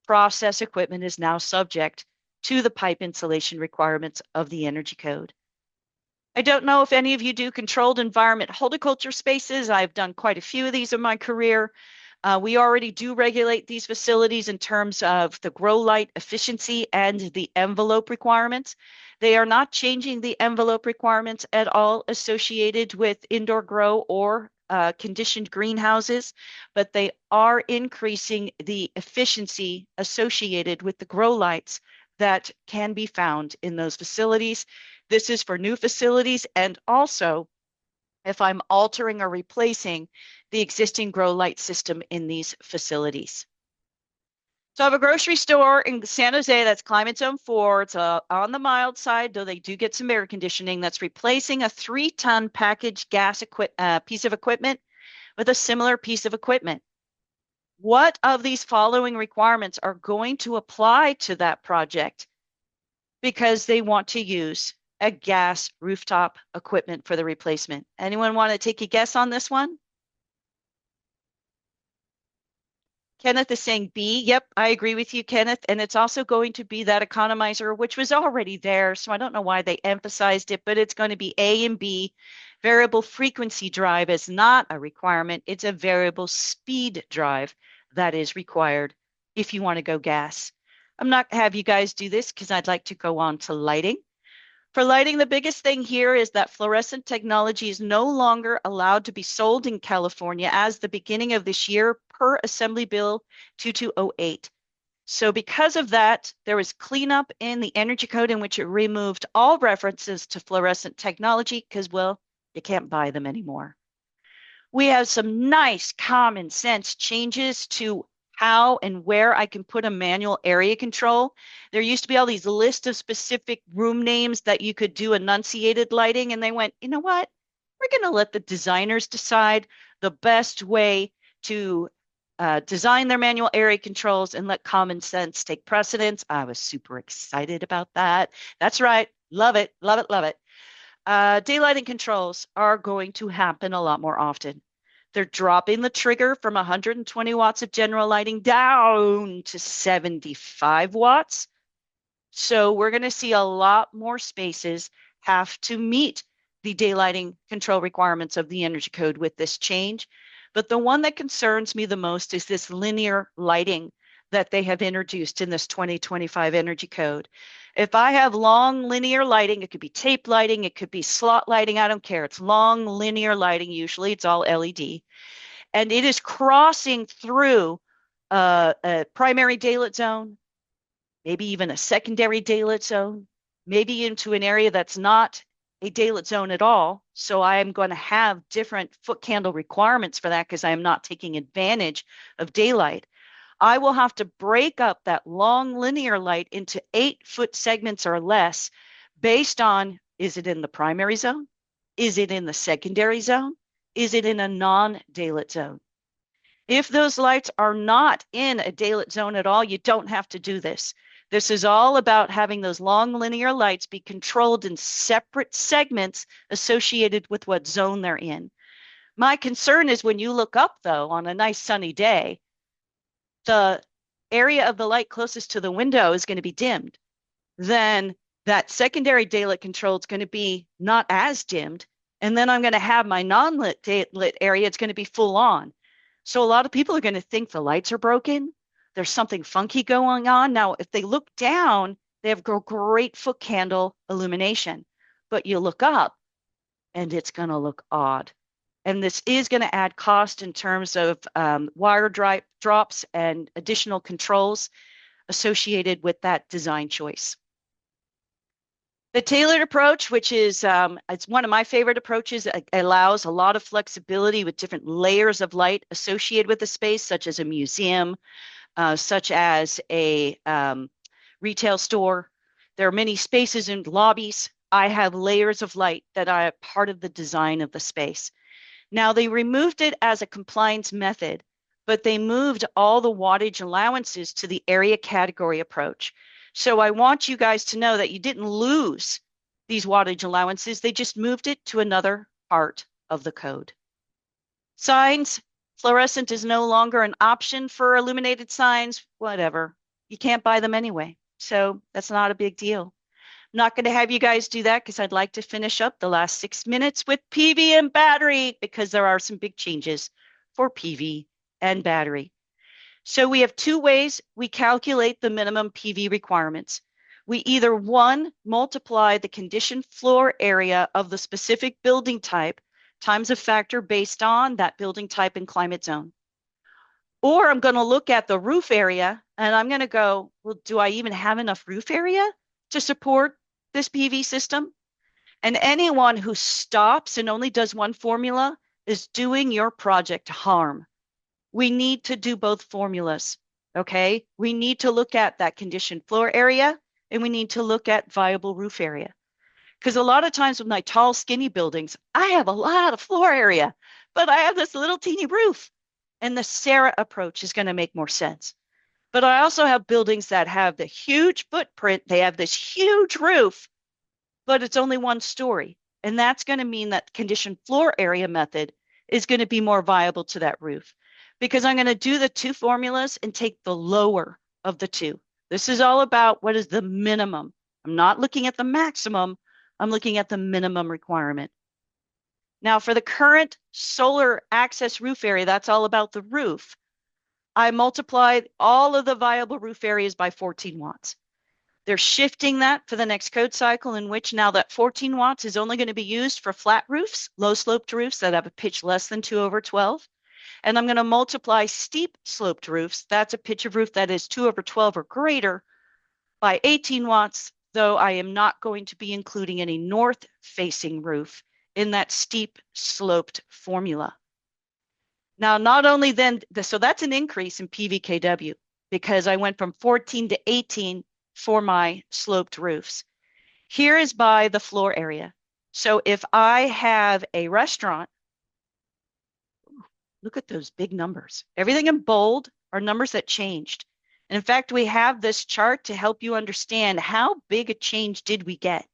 process equipment is now subject to the pipe insulation requirements of the Energy Code. I don't know if any of you do controlled environment horticulture spaces. I've done quite a few of these in my career. We already do regulate these facilities in terms of the grow light efficiency and the envelope requirements. They are not changing the envelope requirements at all associated with indoor grow or conditioned greenhouses, but they are increasing the efficiency associated with the grow lights that can be found in those facilities. This is for new facilities and also if I'm altering or replacing the existing grow light system in these facilities. So I have a grocery store in San Jose that's climate zone 4. It's on the mild side, though they do get some air conditioning. That's replacing a 3-ton packaged gas piece of equipment with a similar piece of equipment. What of these following requirements are going to apply to that project because they want to use a gas rooftop equipment for the replacement? Anyone want to take a guess on this one? Kenneth is saying B. Yep, I agree with you, Kenneth. And it's also going to be that economizer, which was already there. So I don't know why they emphasized it, but it's going to be A and B. Variable frequency drive is not a requirement. It's a variable speed drive that is required if you want to go gas. I'm not have you guys do this because I'd like to go on to lighting. For lighting, the biggest thing here is that fluorescent technology is no longer allowed to be sold in California as the beginning of this year per Assembly Bill 2208. So because of that, there was cleanup in the energy code in which it removed all references to fluorescent technology because, well, you can't buy them anymore. We have some nice common sense changes to how and where I can put a manual area control. There used to be all these lists of specific room names that you could do enunciated lighting, and they went, you know what? We're going to let the designers decide the best way to design their manual area controls and let common sense take precedence. I was super excited about that. That's right. Love it, love it, love it. Daylighting controls are going to happen a lot more often. They're dropping the trigger from 120 watts of general lighting down to 75 watts. So we're going to see a lot more spaces have to meet the daylighting control requirements of the energy code with this change. But the one that concerns me the most is this linear lighting that they have introduced in this 2025 energy code. If I have long linear lighting, it could be tape lighting, it could be slot lighting, I don't care. It's long linear lighting, usually it's all LED. And it is crossing through a primary daylit zone, maybe even a secondary daylit zone, maybe into an area that's not a daylit zone at all. So I am going to have different foot candle requirements for that because I am not taking advantage of daylight. I will have to break up that long linear light into 8-foot segments or less based on, is it in the primary zone? Is it in the secondary zone? Is it in a non-daylit zone? If those lights are not in a daylit zone at all, you don't have to do this. This is all about having those long linear lights be controlled in separate segments associated with what zone they're in. My concern is when you look up, though, on a nice sunny day, the area of the light closest to the window is going to be dimmed. Then that secondary daylit control is going to be not as dimmed. And then I'm going to have my non-lit lit area, it's going to be full on. So a lot of people are going to think the lights are broken. There's something funky going on. Now, if they look down, they have great foot candle illumination. But you look up and it's going to look odd. And this is going to add cost in terms of wire drops and additional controls associated with that design choice. The tailored approach, which is it's one of my favorite approaches, allows a lot of flexibility with different layers of light associated with the space, such as a museum, such as a retail store. There are many spaces and lobbies. I have layers of light that are part of the design of the space. Now, they removed it as a compliance method, but they moved all the wattage allowances to the area category approach. So I want you guys to know that you didn't lose these wattage allowances. They just moved it to another part of the code. Signs, fluorescent is no longer an option for illuminated signs, whatever. You can't buy them anyway. So that's not a big deal. I'm not going to have you guys do that because I'd like to finish up the last 6 minutes with PV and battery because there are some big changes for PV and battery. So we have 2 ways we calculate the minimum PV requirements. We either, 1, multiply the conditioned floor area of the specific building type times a factor based on that building type and climate zone. Or I'm going to look at the roof area and I'm going to go, well, do I even have enough roof area to support this PV system? And anyone who stops and only does one formula is doing your project harm. We need to do both formulas, okay? We need to look at that conditioned floor area and we need to look at viable roof area. Because a lot of times with my tall, skinny buildings, I have a lot of floor area, but I have this little teeny roof. And the Sarah approach is going to make more sense. But I also have buildings that have the huge footprint. They have this huge roof, but it's only one story. And that's going to mean that conditioned floor area method is going to be more viable to that roof because I'm going to do the two formulas and take the lower of the two. This is all about what is the minimum. I'm not looking at the maximum. I'm looking at the minimum requirement. Now for the current solar access roof area, that's all about the roof. I multiplied all of the viable roof areas by 14 watts. They're shifting that for the next code cycle in which now that 14 watts is only going to be used for flat roofs, low sloped roofs that have a pitch less than 2/12. And I'm going to multiply steep sloped roofs. That's a pitch of roof that is 2/12 or greater by 18 watts, though I am not going to be including any north facing roof in that steep sloped formula. Now, not only then, so that's an increase in PVKW because I went from 14 to 18 for my sloped roofs. Here is by the floor area. So if I have a restaurant, look at those big numbers. Everything in bold are numbers that changed. And in fact, we have this chart to help you understand how big a change did we get.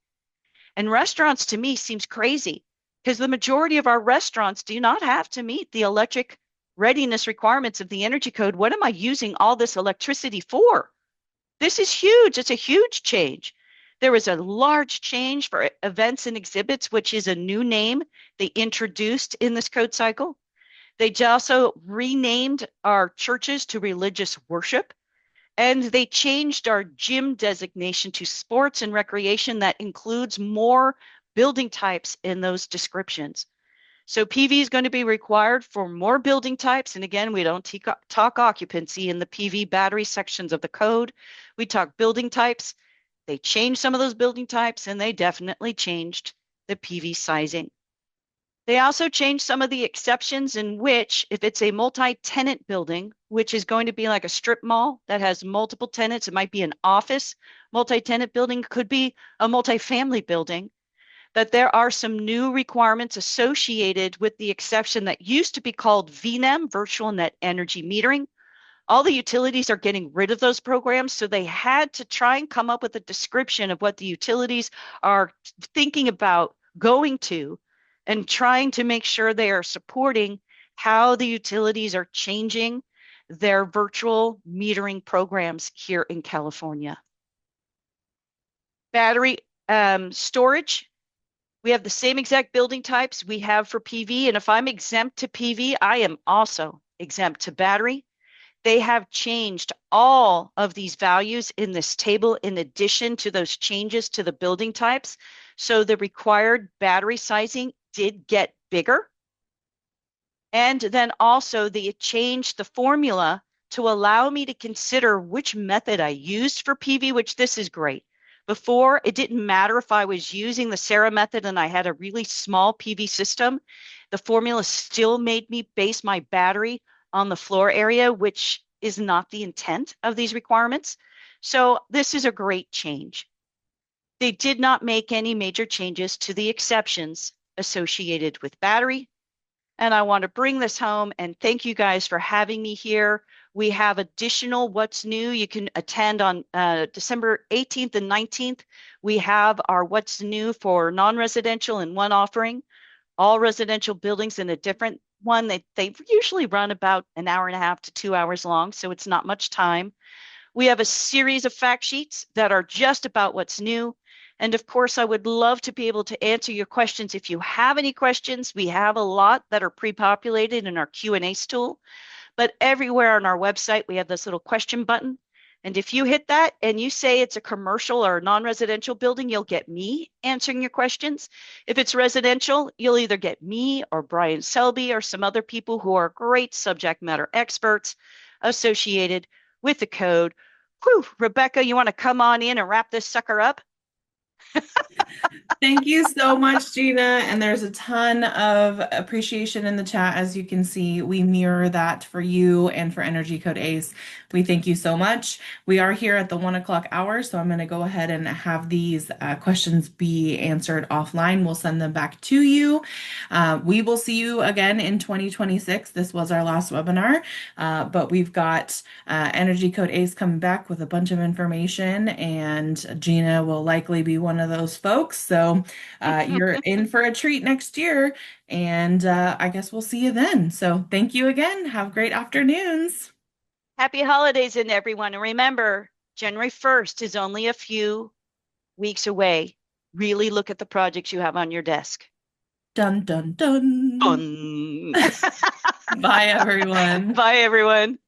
And restaurants to me seems crazy because the majority of our restaurants do not have to meet the electric readiness requirements of the energy code. What am I using all this electricity for? This is huge. It's a huge change. There was a large change for events and exhibits, which is a new name they introduced in this code cycle. They also renamed our churches to religious worship, and they changed our gym designation to sports and recreation that includes more building types in those descriptions. So PV is going to be required for more building types. And again, we don't talk occupancy in the PV battery sections of the code. We talk building types. They changed some of those building types and they definitely changed the PV sizing. They also changed some of the exceptions in which if it's a multi-tenant building, which is going to be like a strip mall that has multiple tenants, it might be an office multi-tenant building, could be a multi-family building, that there are some new requirements associated with the exception that used to be called VNEM, Virtual Net Energy Metering. All the utilities are getting rid of those programs, so they had to try and come up with a description of what the utilities are thinking about going to and trying to make sure they are supporting how the utilities are changing their virtual metering programs here in California. Battery storage. We have the same exact building types we have for PV, and if I'm exempt to PV, I am also exempt to battery. They have changed all of these values in this table in addition to those changes to the building types. So the required battery sizing did get bigger. And then also they changed the formula to allow me to consider which method I used for PV, which this is great. Before, it didn't matter if I was using the Sarah method and I had a really small PV system. The formula still made me base my battery on the floor area, which is not the intent of these requirements. So this is a great change. They did not make any major changes to the exceptions associated with battery. And I want to bring this home and thank you guys for having me here. We have additional What's New. You can attend on December 18th and 19th. We have our What's New for non-residential in one offering, all residential buildings in a different one. They usually run about an hour and a half to 2 hours long, so it's not much time. We have a series of fact sheets that are just about what's new. And of course, I would love to be able to answer your questions. If you have any questions, we have a lot that are pre-populated in our Q&A tool. But everywhere on our website, we have this little question button. And if you hit that and you say it's a commercial or a non-residential building, you'll get me answering your questions. If it's residential, you'll either get me or Brian Selby or some other people who are great subject matter experts associated with the code. Whew, Rebecca, you want to come on in and wrap this sucker up? Thank you so much, Gina. And there's a ton of appreciation in the chat. As you can see, we mirror that for you and for Energy Code ACE. We thank you so much. We are here at the 1 o'clock hour, so I'm going to go ahead and have these questions be answered offline. We'll send them back to you. We will see you again in 2026. This was our last webinar, but we've got Energy Code ACE coming back with a bunch of information, and Gina will likely be one of those folks. So you're in for a treat next year, and I guess we'll see you then. So thank you again. Have great afternoons. Happy holidays, in everyone. And remember, January 1st is only a few weeks away. Really look at the projects you have on your desk. Dun, dun, dun. Fun. Bye, everyone. Bye, everyone.